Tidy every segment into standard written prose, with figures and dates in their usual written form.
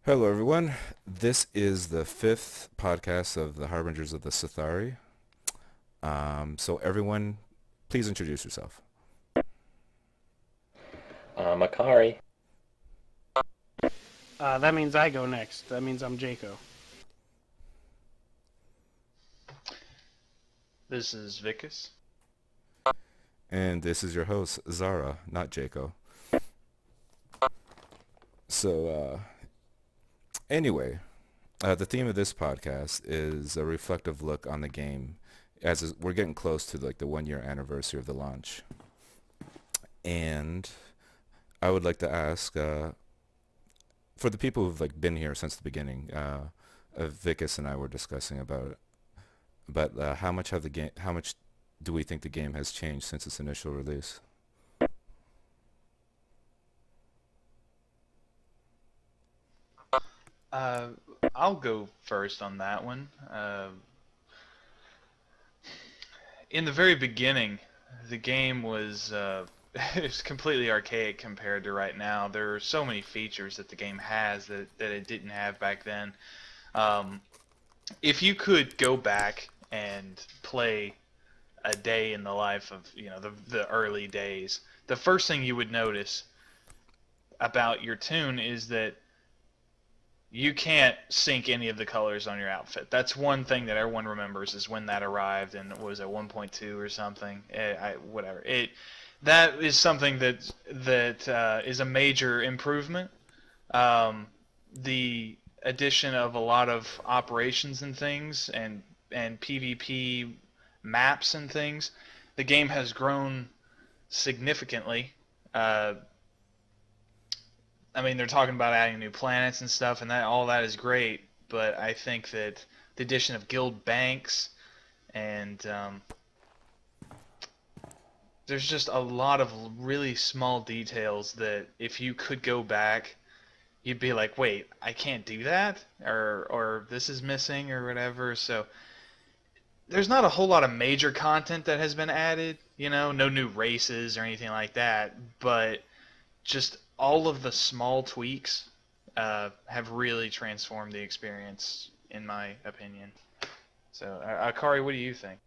Hello, everyone. This is the fifth podcast of the Harbingers of the Sith'ari. So everyone, please introduce yourself. Akari. That means I go next. That means I'm Jacco. This is Viccus. And this is your host, Zara, not Jacco. So, anyway, the theme of this podcast is a reflective look on the game we're getting close to like the 1 year anniversary of the launch. And I would like to ask, for the people who've like been here since the beginning, Vickis and I were discussing about it. But how much do we think the game has changed since its initial release? Uh, I'll go first on that one. In the very beginning, the game was it was completely archaic compared to right now. There are so many features that the game has that it didn't have back then. Um, if you could go back and play a day in the life of the early days, the first thing you would notice about your tune is that you can't sync any of the colors on your outfit. That's one thing that everyone remembers is when that arrived, and it was at 1.2 or something. Whatever. That is something that is a major improvement. The addition of a lot of operations and things, and PvP maps and things. The game has grown significantly. I mean, they're talking about adding new planets and stuff, and all that is great. But I think that the addition of guild banks and there's just a lot of really small details that if you could go back, you'd be like, wait, I can't do that, or this is missing, or whatever. So there's not a whole lot of major content that has been added. No new races or anything like that, but just all of the small tweaks have really transformed the experience, in my opinion. So, Akari, what do you think?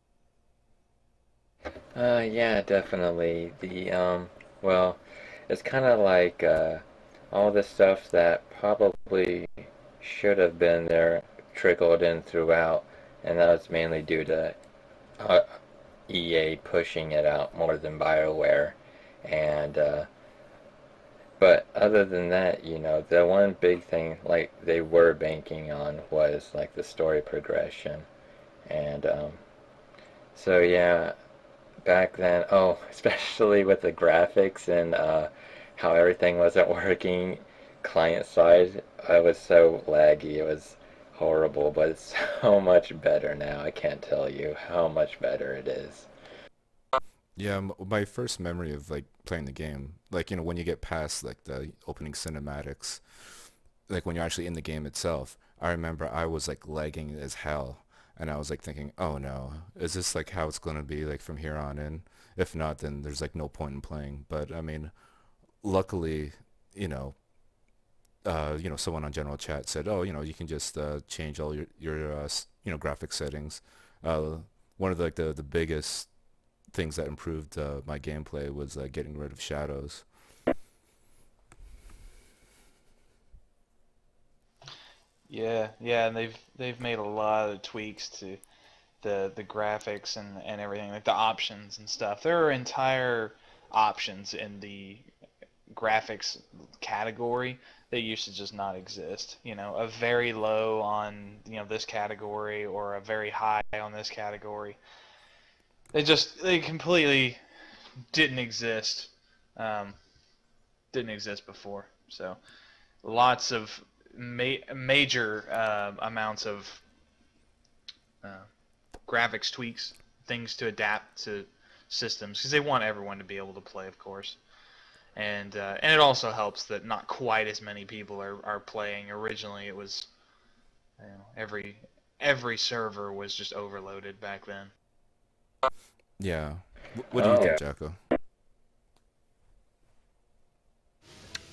Yeah, definitely. Well, it's kind of like all the stuff that probably should have been there trickled in throughout, and that was mainly due to uh, EA pushing it out more than BioWare. And but other than that, the one big thing like they were banking on was like the story progression, and so yeah, back then, oh, especially with the graphics and how everything wasn't working client side, it was so laggy. It was horrible, but it's so much better now. I can't tell you how much better it is. Yeah, my first memory of like playing the game, like when you get past like the opening cinematics, like when you're actually in the game itself, I remember I was like lagging as hell, and I was like thinking, oh no, is this like how it's gonna be like from here on in? If not, then there's like no point in playing. But I mean, luckily, you know, someone on general chat said, oh, you can just change all your graphic settings. Uh, One of the biggest things that improved my gameplay was getting rid of shadows. Yeah, and they've made a lot of tweaks to the graphics and everything, like the options and stuff. There are entire options in the graphics category that used to just not exist. A very low on this category or a very high on this category. They completely didn't exist. Um, didn't exist before. So lots of major amounts of uh, graphics tweaks, things to adapt to systems because they want everyone to be able to play, of course. And it also helps that not quite as many people are playing. Originally, it was every server was just overloaded back then. Yeah. What do you Oh, think, Jacko?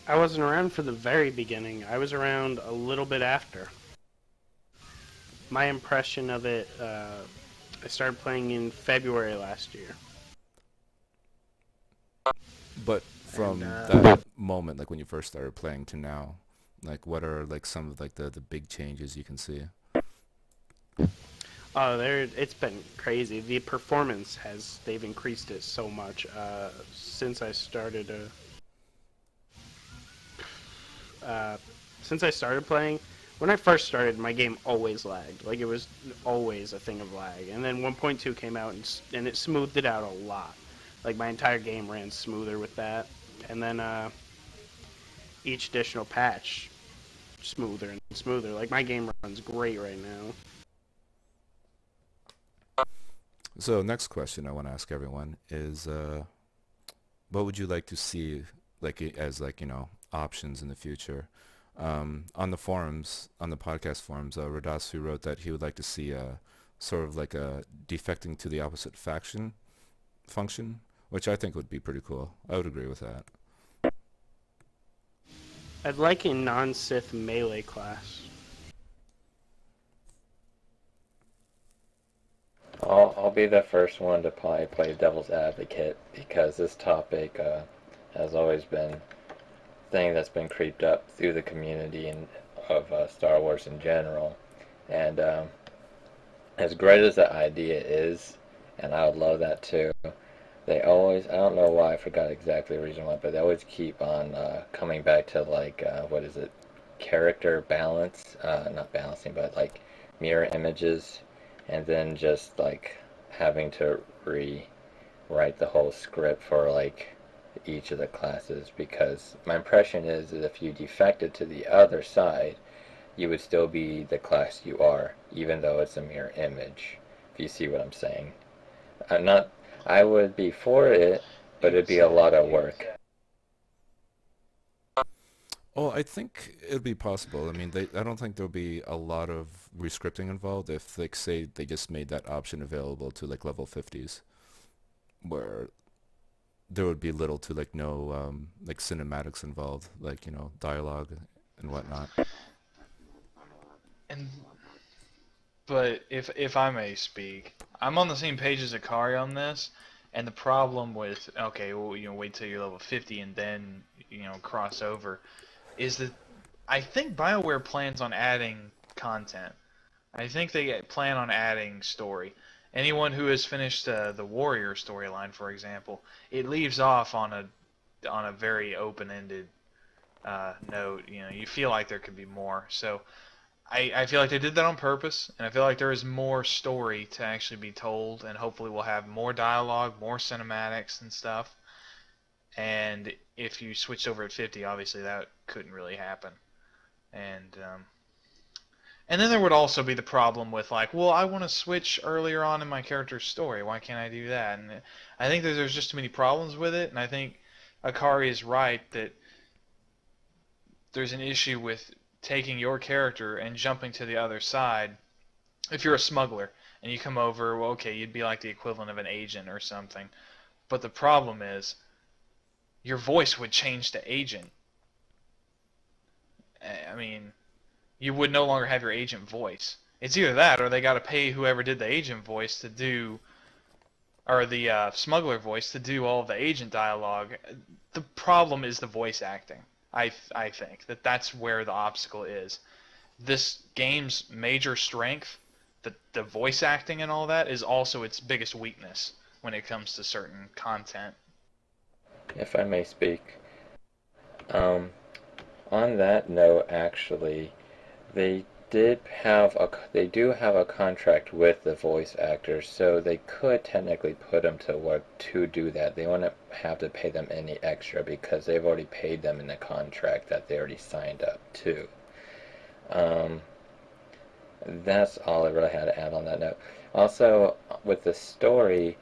I wasn't around for the very beginning. I was around a little bit after. My impression of it, I started playing in February last year. But And from that moment, like when you first started playing to now, like what are like some of like the big changes you can see? it's been crazy. The performance they've increased it so much since I started uh, since I started playing. When I first started, my game always lagged. Like, it was always a thing of lag. And then 1.2 came out, and it smoothed it out a lot. Like, my entire game ran smoother with that. And then each additional patch, smoother and smoother. Like, my game runs great right now. So next question I want to ask everyone is, what would you like to see like as like options in the future? On the forums, on the podcast forums, Radasu wrote that he would like to see sort of like a defecting to the opposite faction function, which I think would be pretty cool. I would agree with that. I'd like a non-Sith melee class. I'll be the first one to probably play devil's advocate because this topic has always been a thing that's been creeped up through the community and of Star Wars in general. And as great as that idea is, and I would love that too, they always, I don't know why, I forgot exactly the reason why, but they always keep on coming back to like, what is it, character balance, not balancing, but like mirror images, and then just like having to rewrite the whole script for like each of the classes, because my impression is that if you defected to the other side, you would still be the class you are, even though it's a mirror image, if you see what I'm saying. I'm not, I would be for it, but it'd be a lot of work. Oh, I think it'd be possible. I mean, I don't think there'll be a lot of rescripting involved if, like, say they just made that option available to like level 50s, where there would be little to like no like cinematics involved, like dialogue and whatnot. And but if I may speak, I'm on the same page as Akari on this. And the problem with, okay, well, wait till you're level 50 and then cross over, is that I think BioWare plans on adding content. I think they plan on adding story. Anyone who has finished the Warrior storyline, for example, it leaves off on a very open-ended note. You feel like there could be more. So I feel like they did that on purpose, and I feel like there is more story to actually be told, and hopefully we'll have more dialogue, more cinematics and stuff. And if you switched over at 50, obviously that couldn't really happen. And then there would also be the problem with like, well, I want to switch earlier on in my character's story. Why can't I do that? And I think that there's just too many problems with it. And I think Akari is right that there's an issue with taking your character and jumping to the other side. If you're a smuggler and you come over, well, okay, you'd be like the equivalent of an agent or something. But the problem is your voice would change to agent. I mean, you would no longer have your agent voice. It's either that or they got to pay whoever did the agent voice to do, or the smuggler voice to do all of the agent dialogue. The problem is the voice acting. I think that's where the obstacle is. This game's major strength, the voice acting and all that, is also its biggest weakness when it comes to certain content. If I may speak. Um, on that note, actually, they they do have a contract with the voice actors, so they could technically put them to work to do that. They wouldn't have to pay them any extra because they've already paid them in the contract that they already signed up to. Um, that's all I really had to add on that note. Also, with the story,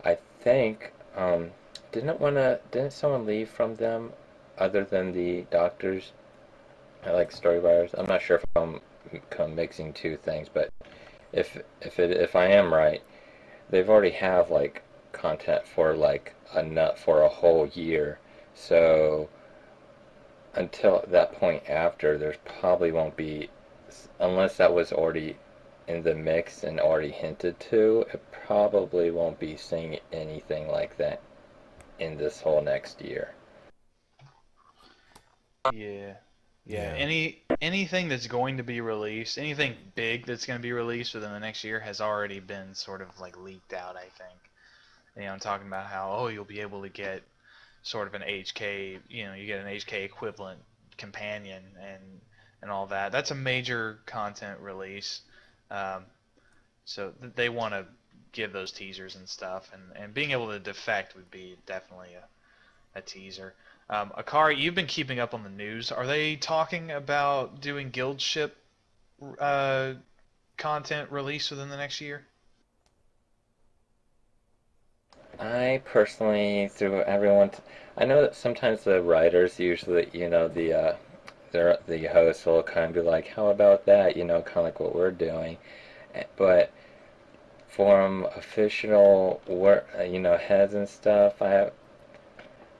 I think didn't someone leave from them other than the doctors? I like story writers. I'm not sure if I'm mixing two things, but if I am right, they've already have like content for like a nut for a whole year. So until that point after, there's probably won't be, unless that was already in the mix and already hinted to, it probably won't be seeing anything like that in this whole next year. Yeah. Yeah. Yeah. Anything that's going to be released, anything big that's going to be released within the next year has already been sort of like leaked out, I think. You know, I'm talking about how, oh, you'll be able to get sort of an HK, you know, you get an HK equivalent companion and all that. That's a major content release. Um, so they want to give those teasers and stuff, and being able to defect would be definitely a teaser. Akari, you've been keeping up on the news. Are they talking about doing guild ship uh, content release within the next year? I personally, through everyone, I know that sometimes the writers usually, the hosts will kind of be like, "How about that?" Kind of like what we're doing. But from official work, heads and stuff,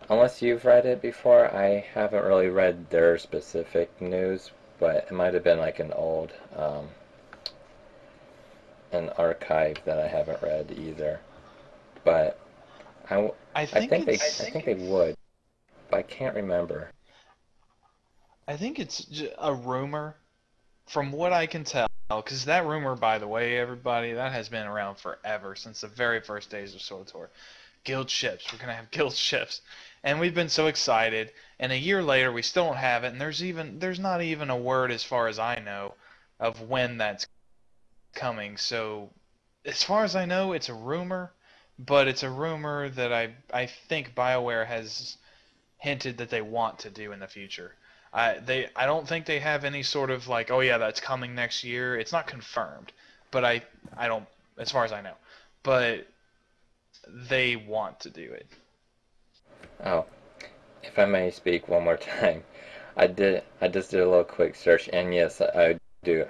unless you've read it before, I haven't really read their specific news. But it might have been like an archive that I haven't read either. But I, I I think think they, I it's think they would, but I can't remember. I think it's a rumor, from what I can tell. Because that rumor, by the way, everybody, that has been around forever, since the very first days of SWTOR. Guild ships, we're gonna have guild ships, and we've been so excited. And a year later, we still don't have it, and there's not even a word, as far as I know, of when that's coming. So, as far as I know, it's a rumor, but it's a rumor that I think BioWare has hinted that they want to do in the future. I don't think they have any sort of like, oh yeah, that's coming next year. It's not confirmed, but I don't, as far as I know, but they want to do it. Oh, if I may speak one more time, I just did a little quick search, and yes, I do.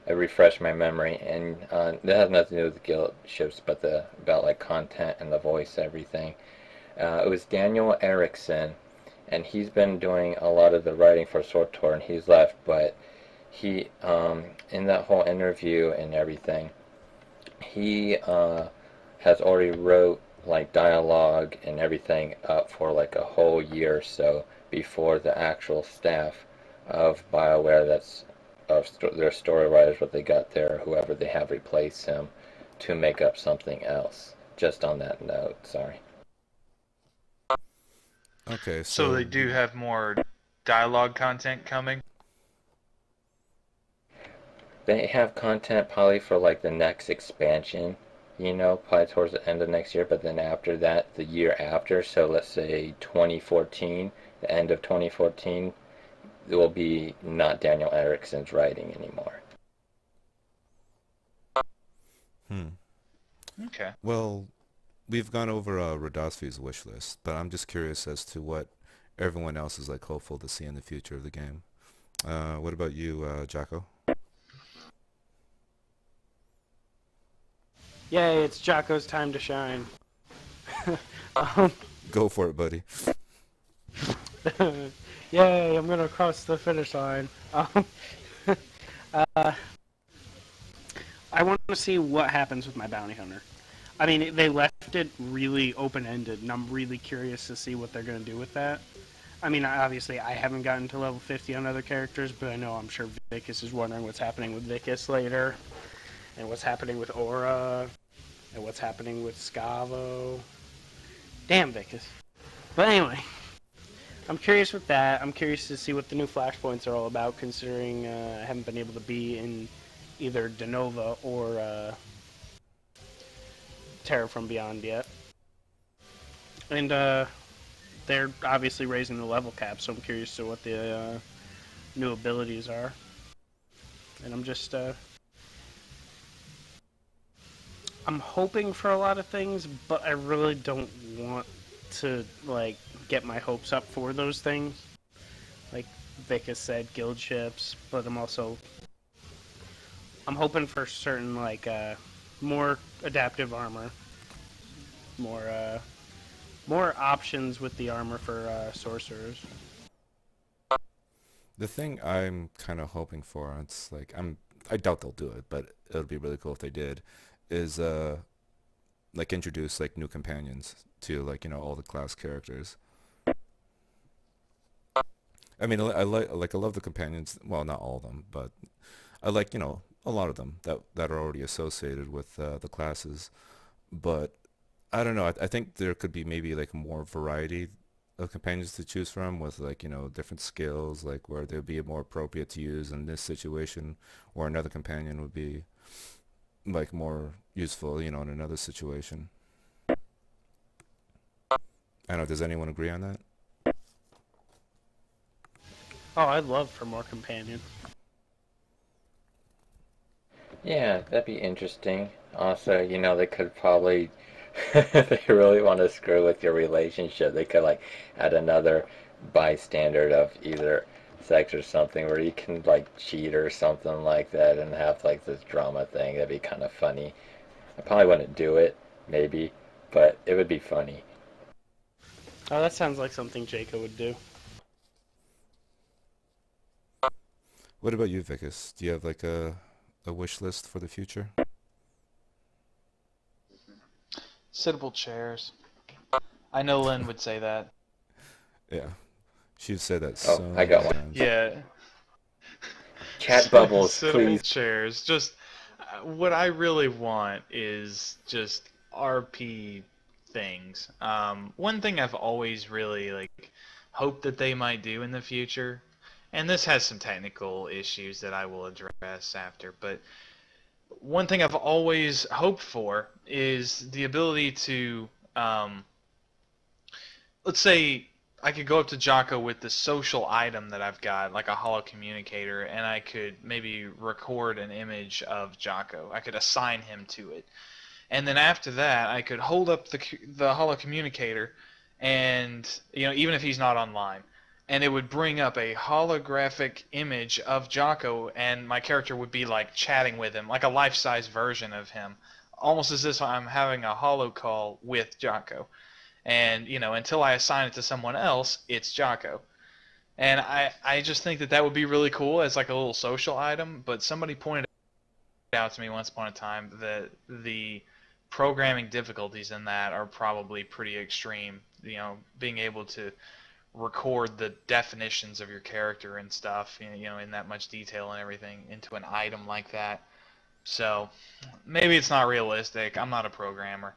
I refreshed my memory, and that has nothing to do with the guild ships, but about like content and the voice, everything. It was Daniel Erickson, and he's been doing a lot of the writing for SWTOR, and he's left, but he in that whole interview and everything, he has already wrote like dialogue and everything up for like a whole year or so before the actual staff of BioWare, that's their story writers, what they got there, whoever they have replace him, to make up something else. Just on that note, sorry. Okay, So so they do have more dialogue content coming. They have content probably for like the next expansion, probably towards the end of next year, but then after that, the year after, so let's say 2014, the end of 2014, it will be not Daniel Erickson's writing anymore. hmm. Okay. Well, we've gone over Rodosvy's wish list, but I'm just curious as to what everyone else is like hopeful to see in the future of the game. What about you, Jacko? Yay, it's Jocko's time to shine. um, Go for it, buddy. Yay, I'm gonna cross the finish line. Uh, I want to see what happens with my bounty hunter. I mean, they left it really open-ended, and I'm really curious to see what they're going to do with that. I mean, obviously, I haven't gotten to level 50 on other characters, but I'm sure Viccus is wondering what's happening with Viccus later, and what's happening with Aura, and what's happening with Scavo. Damn, Viccus. But anyway, I'm curious with that. I'm curious to see what the new flashpoints are all about, considering I haven't been able to be in either Denova or Terror from Beyond yet. And they're obviously raising the level cap, so I'm curious to what the new abilities are. And I'm just I'm hoping for a lot of things, but I really don't want to like get my hopes up for those things. Like Viccus said, guild ships, but I'm hoping for certain like more adaptive armor, more options with the armor for sorcerers. The thing I'm kind of hoping for, it's like I doubt they'll do it, but it would be really cool if they did, is like introduce like new companions to like all the class characters. I mean, I love the companions. Well, not all of them, but I like a lot of them that are already associated with the classes. But I don't know. I think there could be maybe like more variety of companions to choose from with like different skills, like where they'd be more appropriate to use in this situation, or another companion would be like more useful, in another situation. I don't know. Does anyone agree on that? Oh, I'd love for more companions. Yeah, that'd be interesting. Also, they could probably, if they really want to screw with your relationship, they could like add another bystander of either sex or something where you can like cheat or something like that and have like this drama thing. That'd be kind of funny. I probably wouldn't do it, maybe, but it would be funny. Oh, that sounds like something Jacco would do. What about you, Vickers? Do you have like a wish list for the future? Sittable chairs. I know Lynn would say that. Yeah, she'd said that Oh, so I got many one. times. Yeah. Chat bubbles, Sittable please. chairs. Just what I really want is just RP things. One thing I've always really like hoped that they might do in the future, and this has some technical issues that I will address after, but one thing I've always hoped for is the ability to, um, let's say I could go up to Jacco with the social item that I've got, like a holo communicator, and I could maybe record an image of Jacco. I could assign him to it. And then after that, I could hold up the holo communicator, and even if he's not online, and it would bring up a holographic image of Jacco, and my character would be like chatting with him, like a life-size version of him, almost as if I'm having a holo call with Jacco. And until I assign it to someone else, it's Jacco. And I just think that that would be really cool as like a little social item. But somebody pointed out to me once upon a time that the programming difficulties in that are probably pretty extreme. Being able to record the definitions of your character and stuff, in that much detail and everything into an item like that. So maybe it's not realistic. I'm not a programmer.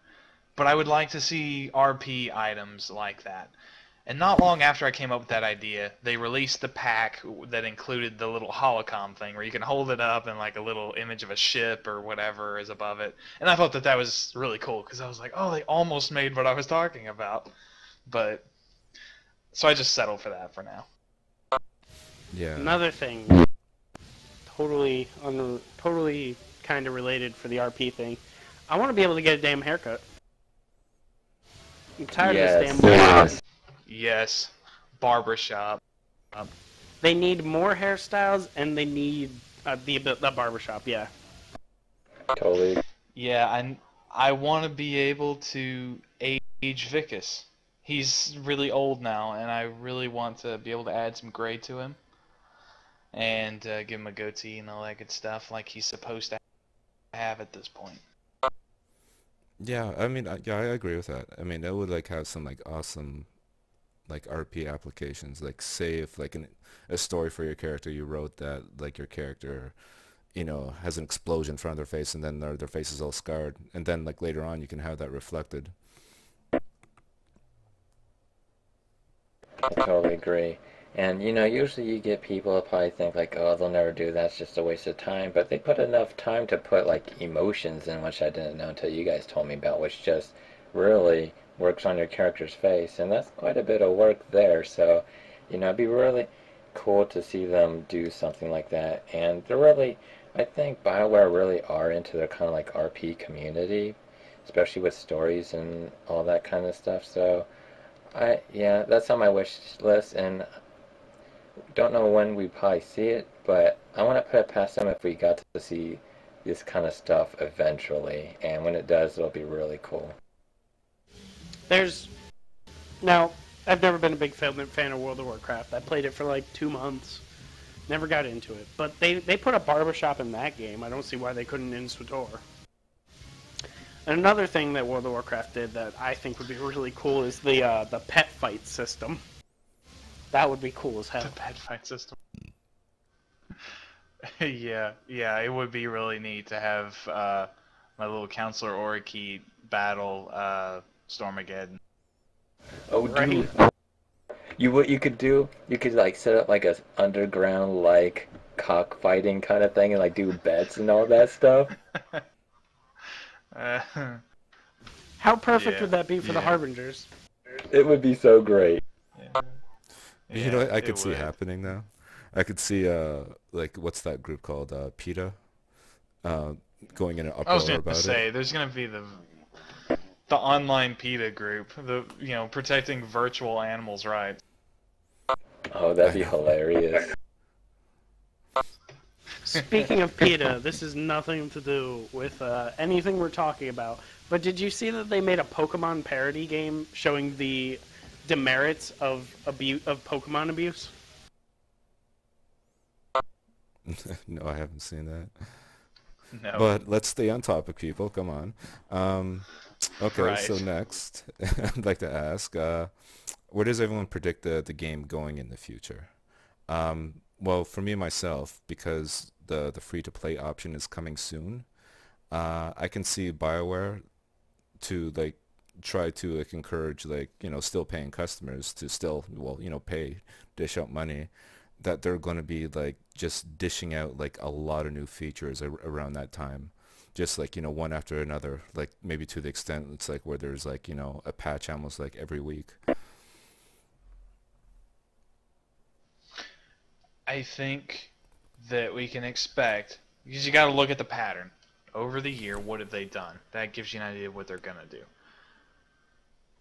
But I would like to see RP items like that. And not long after I came up with that idea, they released the pack that included the little holocom thing where you can hold it up and like a little image of a ship or whatever is above it. And I thought that that was really cool because I was like, oh, they almost made what I was talking about. But so I just settled for that for now. Yeah. Another thing, totally kind of related for the RP thing. I want to be able to get a damn haircut. I'm tired of this damn Yes. Yes, barbershop. They need more hairstyles, and they need the barbershop, yeah. Totally. Yeah, I want to be able to age Viccus. He's really old now, and I really want to be able to add some gray to him and give him a goatee and all that good stuff like he's supposed to have at this point. Yeah, I mean, yeah, I agree with that. I mean, that would like have some like awesome like RP applications. Like say if like a story for your character you wrote that like your character, has an explosion in front of their face and then their face is all scarred. And then like later on you can have that reflected. I totally agree. And usually you get people that probably think like, oh, they'll never do that. It's just a waste of time. But they put enough time to put like emotions in, which I didn't know until you guys told me about, which just really works on your character's face, and that's quite a bit of work there. So, it'd be really cool to see them do something like that. And they're really, I think BioWare really are into their kind of like RP community, especially with stories and all that kind of stuff. So, yeah, that's on my wish list, and don't know when we probably see it, but I want to put it past them if we got to see this kind of stuff eventually, and when it does, it'll be really cool. Now, I've never been a big fan of World of Warcraft. I played it for like 2 months, Never got into it. But they put a barbershop in that game. I don't see why they couldn't in Sith'ari. And another thing that World of Warcraft did that I think would be really cool is the pet fight system. That would be cool as hell. The pet fight system. Yeah, it would be really neat to have my little counselor Oriki battle Stormageddon. Oh, Right. dude. What you could do? You could like set up like a underground like cockfighting kind of thing and like do bets and all that stuff. Uh, How perfect Yeah, would that be for the yeah. Harbingers? It would be so great. You know what I it could see would. happening now? I could see like what's that group called? PETA uh going in an I was uproar gonna about say it. there's gonna be the online PETA group, protecting virtual animals' rights. Oh, that'd I be know. hilarious. Speaking of PETA, this has nothing to do with anything we're talking about. But did you see that they made a Pokemon parody game showing the demerits of Pokemon abuse? No, I haven't seen that. No, But let's stay on topic, people. Come on. Okay, so right. next, I'd like to ask, where does everyone predict the game going in the future? Well, for me myself, because the free-to-play option is coming soon, I can see BioWare to like try to like encourage like still paying customers to still pay dish out money, that they're going to be like just dishing out like a lot of new features around that time, just like one after another, like maybe to the extent it's like where there's like a patch almost like every week. I think that we can expect, because you got to look at the pattern over the year. What have they done? That gives you an idea of what they're gonna do.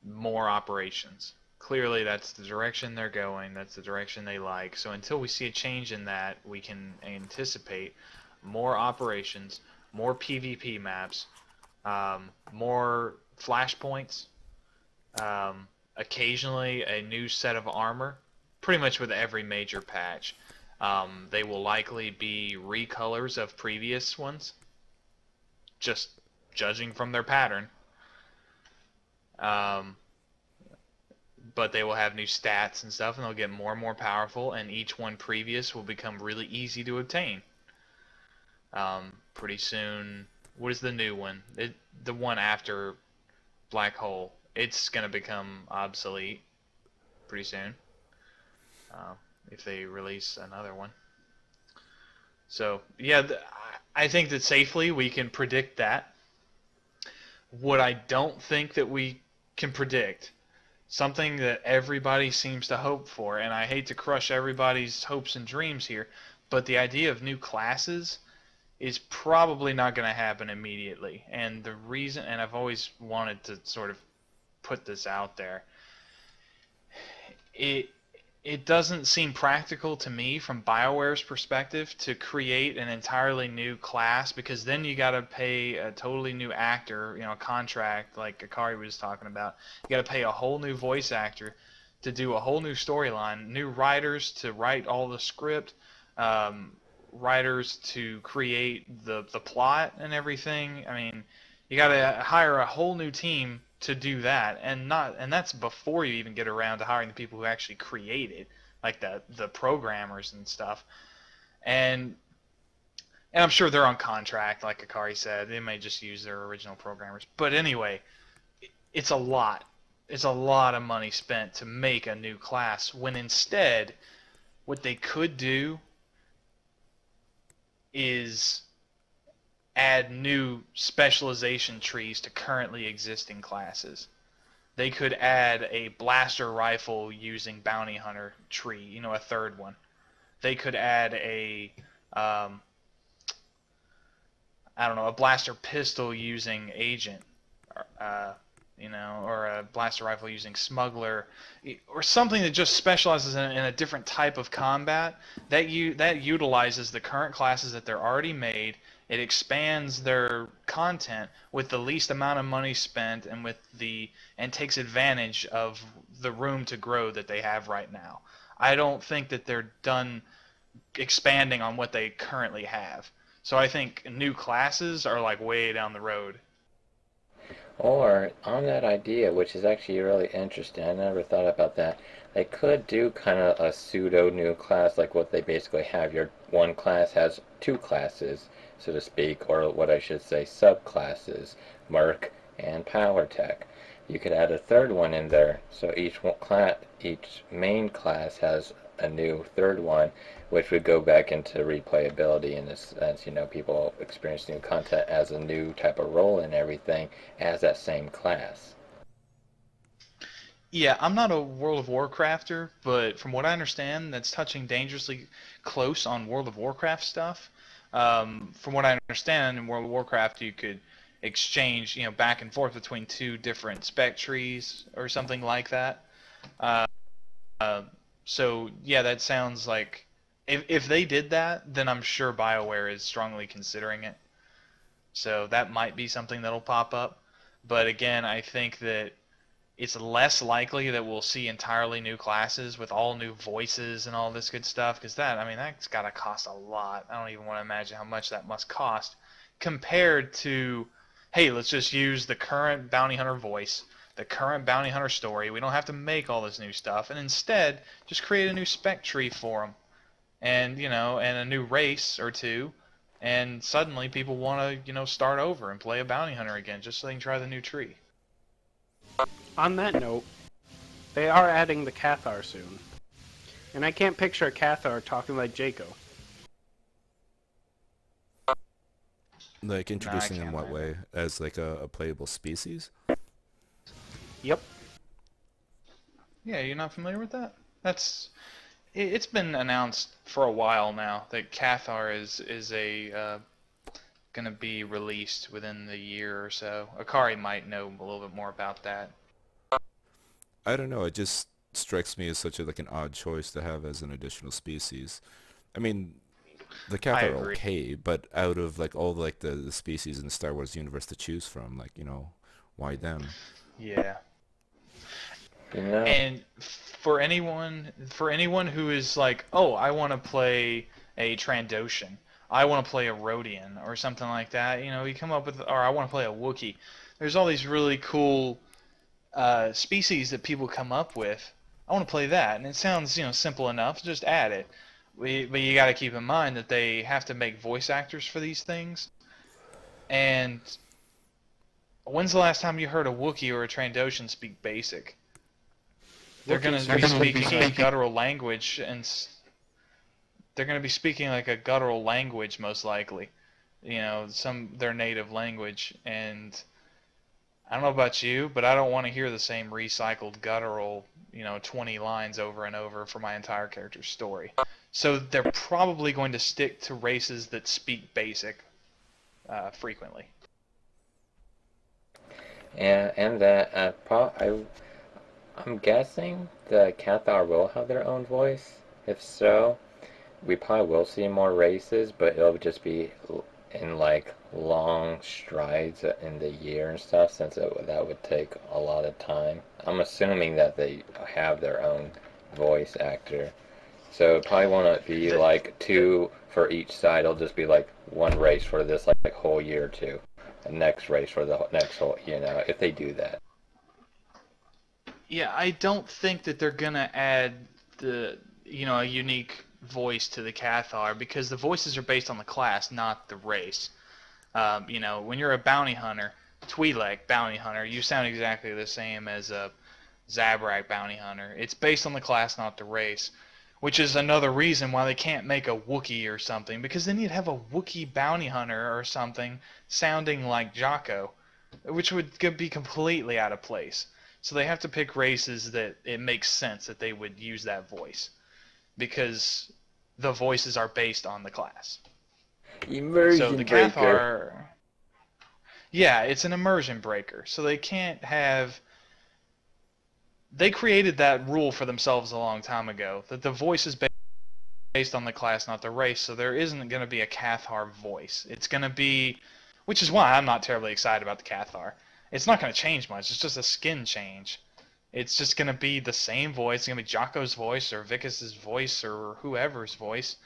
More operations. Clearly, that's the direction they're going. That's the direction they like. So until we see a change in that, we can anticipate more operations, more PvP maps, more flashpoints, occasionally a new set of armor, pretty much with every major patch. They will likely be recolors of previous ones, just judging from their pattern. Um, but they will have new stats and stuff, and they'll get more and more powerful, and each one previous will become really easy to obtain. Pretty soon, what is the new one? The one after Black Hole. It's going to become obsolete pretty soon, if they release another one. So, yeah, I think that safely we can predict that. What I don't think that we can predict, something that everybody seems to hope for, and I hate to crush everybody's hopes and dreams here, but the idea of new classes is probably not going to happen immediately. And the reason, and I've always wanted to sort of put this out there, it it doesn't seem practical to me from BioWare's perspective to create an entirely new class, because then you got to pay a totally new actor, a contract like Akari was talking about. You got to pay a whole new voice actor to do a whole new storyline, new writers to write all the script, writers to create the plot and everything. I mean, you got to hire a whole new team to do that, and that's before you even get around to hiring the people who actually create it, like the programmers and stuff. And I'm sure they're on contract, like Akari said. They may just use their original programmers. But anyway, it's a lot. It's a lot of money spent to make a new class, when instead what they could do is add new specialization trees to currently existing classes. They could add a blaster rifle using bounty hunter tree, a third one. They could add I don't know, a blaster pistol using agent, uh, or a blaster rifle using smuggler, or something that just specializes in a different type of combat that utilizes the current classes that they're already made. It expands their content with the least amount of money spent, and takes advantage of the room to grow that they have right now. I don't think that they're done expanding on what they currently have. So I think new classes are like way down the road. Or, on that idea, which is actually really interesting, I never thought about that, they could do kind of a pseudo new class, like what they basically have. Your one class has two classes, so to speak, or what I should say, subclasses, Merc and Power Tech. You could add a third one in there, so each main class has a new third one, which would go back into replayability in a sense. People experience new content as a new type of role and everything as that same class. Yeah, I'm not a World of Warcrafter, but from what I understand, that's touching dangerously close on World of Warcraft stuff. From what I understand, in World of Warcraft, you could exchange, back and forth between two different spec trees or something like that. Uh, so yeah, that sounds like if they did that, then I'm sure BioWare is strongly considering it. So that might be something that'll pop up. But again, I think that it's less likely that we'll see entirely new classes with all new voices and all this good stuff, because that's got to cost a lot. I don't even want to imagine how much that must cost compared to, hey, let's just use the current bounty hunter voice, the current bounty hunter story. We don't have to make all this new stuff, and instead just create a new spec tree for them, and and a new race or two, and suddenly people want to start over and play a bounty hunter again just so they can try the new tree. On that note, they are adding the Cathar soon. And I can't picture a Cathar talking like Jacco. Like No, I introducing in can't what either. way? As like a playable species? Yep. Yeah, you're not familiar with that? It's been announced for a while now that Cathar is a gonna be released within the year or so. Akari might know a little bit more about that. I don't know. It just strikes me as such a like an odd choice to have as an additional species. I mean, the I Cath are agree. okay, but out of like all like the species in the Star Wars universe to choose from, like why them? Yeah. You know, And for anyone who is like, oh, I want to play a Trandoshan, I want to play a Rodian or something like that. You come up with, or I want to play a Wookiee. There's all these really cool species that people come up with. I want to play that, and it sounds simple enough. Just add it. But you got to keep in mind that they have to make voice actors for these things. And when's the last time you heard a Wookiee or a Trandoshan speak Basic? They're going Wookiees to be are supposed to speaking a say, guttural language, and they're going to be speaking like a guttural language most likely. Their native language, and I don't know about you, but I don't want to hear the same recycled guttural, 20 lines over and over for my entire character's story. So they're probably going to stick to races that speak Basic frequently. and that I'm guessing the Cathar will have their own voice. If so, we probably will see more races, but it'll just be in like long strides in the year and stuff, since that would take a lot of time. I'm assuming that they have their own voice actor, so it probably won't be The, like two for each side. It'll just be like one race for this like whole year or two, the next race for the next whole. If they do that. yeah, I don't think that they're gonna add a unique voice to the Cathar because the voices are based on the class, not the race. When you're a bounty hunter, Twi'lek bounty hunter, you sound exactly the same as a Zabrak bounty hunter. It's based on the class, not the race, which is another reason why they can't make a Wookiee or something, because then you'd have a Wookiee bounty hunter or something sounding like Jacco, which would be completely out of place. So they have to pick races that it makes sense that they would use that voice, because the voices are based on the class. So the Immersion breaker. Cathar, yeah, it's an immersion breaker. So they created that rule for themselves a long time ago that the voice is based on the class, not the race. So there isn't going to be a Cathar voice. It's going to be, which is why I'm not terribly excited about the Cathar. It's not going to change much. It's just a skin change. It's just going to be the same voice. It's going to be Jocko's voice or Viccus's voice or whoever's voice,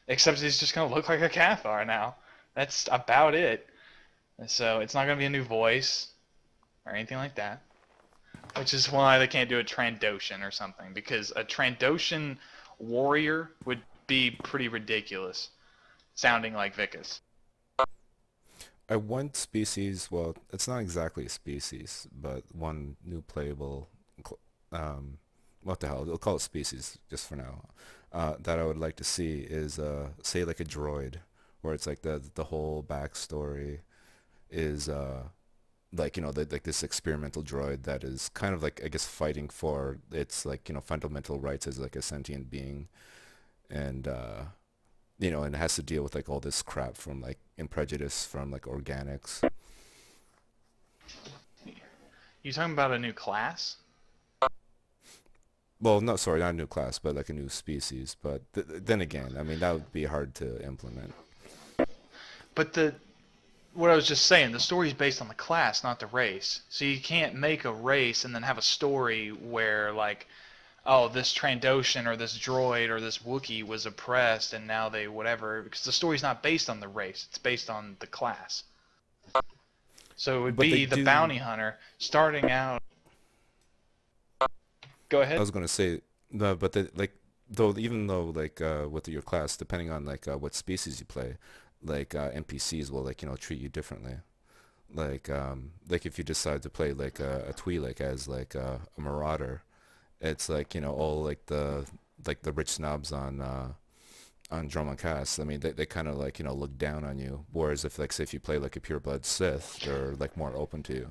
except he's just gonna look like a Cathar now. That's about it. So it's not gonna be a new voice or anything like that. Which is why they can't do a Trandoshan or something, because a Trandoshan warrior would be pretty ridiculous, sounding like Viccus. One species, well, it's not exactly a species, but one new playable, what the hell, we'll call it species just for now, that I would like to see is, say, like a droid, where it's like the whole backstory is, like, like this experimental droid that is kind of like, I guess, fighting for its, like, fundamental rights as like a sentient being, and and it has to deal with like all this crap from like in prejudice from like organics. You talking about a new class? Well, no, sorry, not a new class, but like a new species. But then again, I mean, that would be hard to implement. But what I was just saying, the story is based on the class, not the race. So you can't make a race and then have a story where, like, oh, this Trandoshan or this droid or this Wookiee was oppressed and now they whatever, because the story's not based on the race, it's based on the class. So it would But they be the do. bounty hunter starting out. Go I ahead. was gonna say, no, but like, though, even though like with your class, depending on like what species you play, like NPCs will like treat you differently. Like if you decide to play like a Twi'lek as like a marauder, it's like all like the rich snobs on Drummond Cast. I mean, they kind of like look down on you. Whereas if like say if you play like a pureblood Sith, they're like more open to you.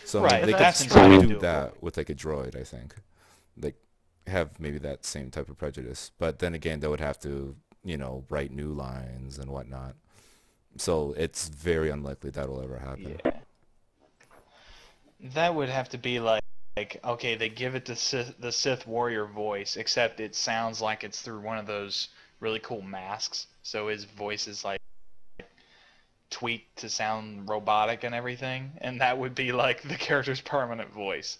So I mean, Right, they could that's try to entirely do doable. that with like a droid, I think. Like have maybe that same type of prejudice, but then again, they would have to write new lines and whatnot. So it's very unlikely that will ever happen. Yeah. That would have to be like okay, they give it the Sith warrior voice, except it sounds like it's through one of those really cool masks. So his voice is like tweaked to sound robotic and everything, and that would be like the character's permanent voice.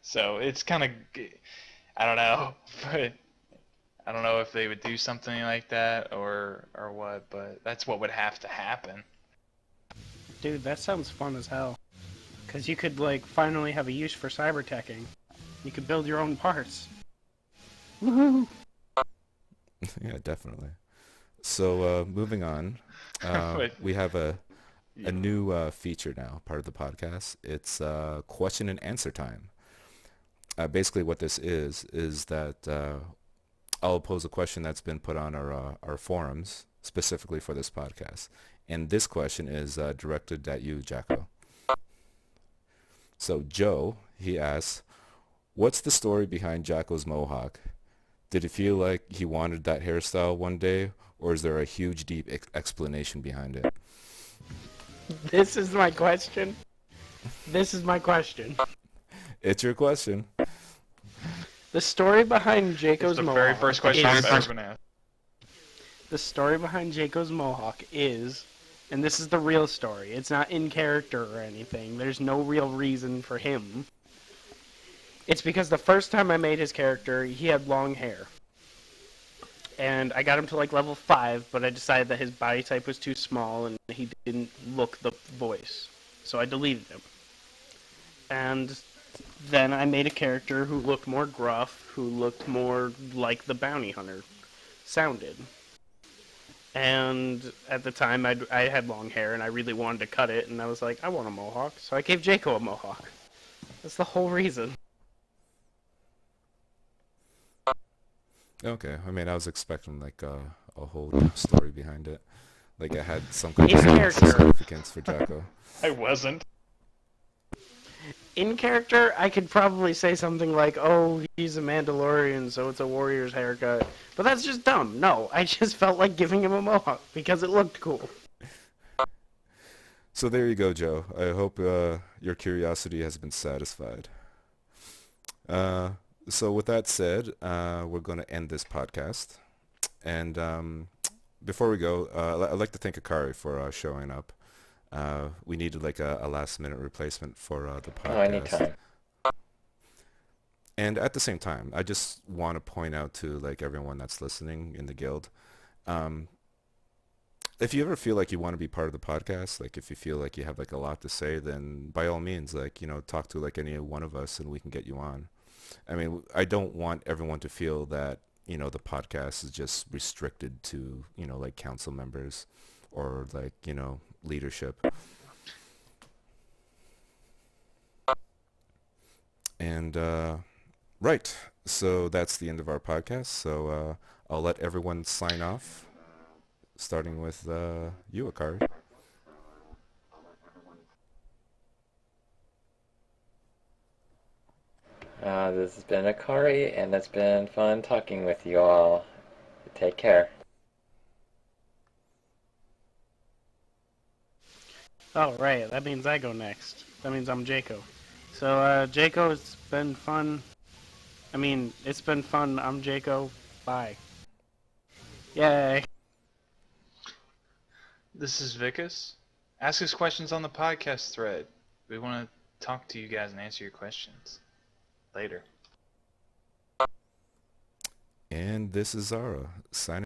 So it's kind of, I don't know, but I don't know if they would do something like that or what, but that's what would have to happen. Dude, that sounds fun as hell. Because you could, like, finally have a use for cyber teching. You could build your own parts. Woohoo! Yeah, definitely. So moving on, But we have a new feature now, part of the podcast. It's question and answer time. Basically, what this is that I'll pose a question that's been put on our forums specifically for this podcast, and this question is directed at you, Jacco. So Joe, he asks, "What's the story behind Jacko's mohawk? Did it feel like he wanted that hairstyle one day, or is there a huge, deep explanation behind it?" This is my question. This is my question. It's your question. The story behind it's Jacko's the mohawk very first question is, I've ever been asked. the story behind Jacko's mohawk is, and this is the real story. It's not in character or anything. There's no real reason for him. It's because the first time I made his character, he had long hair. And I got him to like level 5, but I decided that his body type was too small and he didn't look the voice. So I deleted him. And then I made a character who looked more gruff, who looked more like the bounty hunter sounded. And at the time, I had long hair, and I really wanted to cut it, and I was like, I want a mohawk, so I gave Jacco a mohawk. That's the whole reason. Okay, I mean, I was expecting like a whole deep story behind it. Like I had some kind of In character. significance for Jacko. I wasn't. In character, I could probably say something like, oh, he's a Mandalorian, so it's a warrior's haircut. But that's just dumb. No, I just felt like giving him a mohawk, because it looked cool. So there you go, Joe. I hope your curiosity has been satisfied. So with that said, we're going to end this podcast. And before we go, I'd like to thank Akari for showing up. We needed like a last minute replacement for the Oh, podcast. anytime. And at the same time, I just want to point out to like everyone that's listening in the guild, um, if you ever feel like you want to be part of the podcast, like if you feel like you have like a lot to say, then by all means, like, talk to like any one of us and we can get you on. I mean, I don't want everyone to feel that, the podcast is just restricted to, like council members or like, leadership. And right, so that's the end of our podcast. So I'll let everyone sign off, starting with you, Akari. This has been Akari, and it's been fun talking with you all. Take care. Oh, right. That means I go next. That means I'm Jacco. So, Jacco, it's been fun. I mean, it's been fun. I'm Jacco. Bye. Yay. This is Viccus. Ask us questions on the podcast thread. We want to talk to you guys and answer your questions. Later. And this is Zara, signing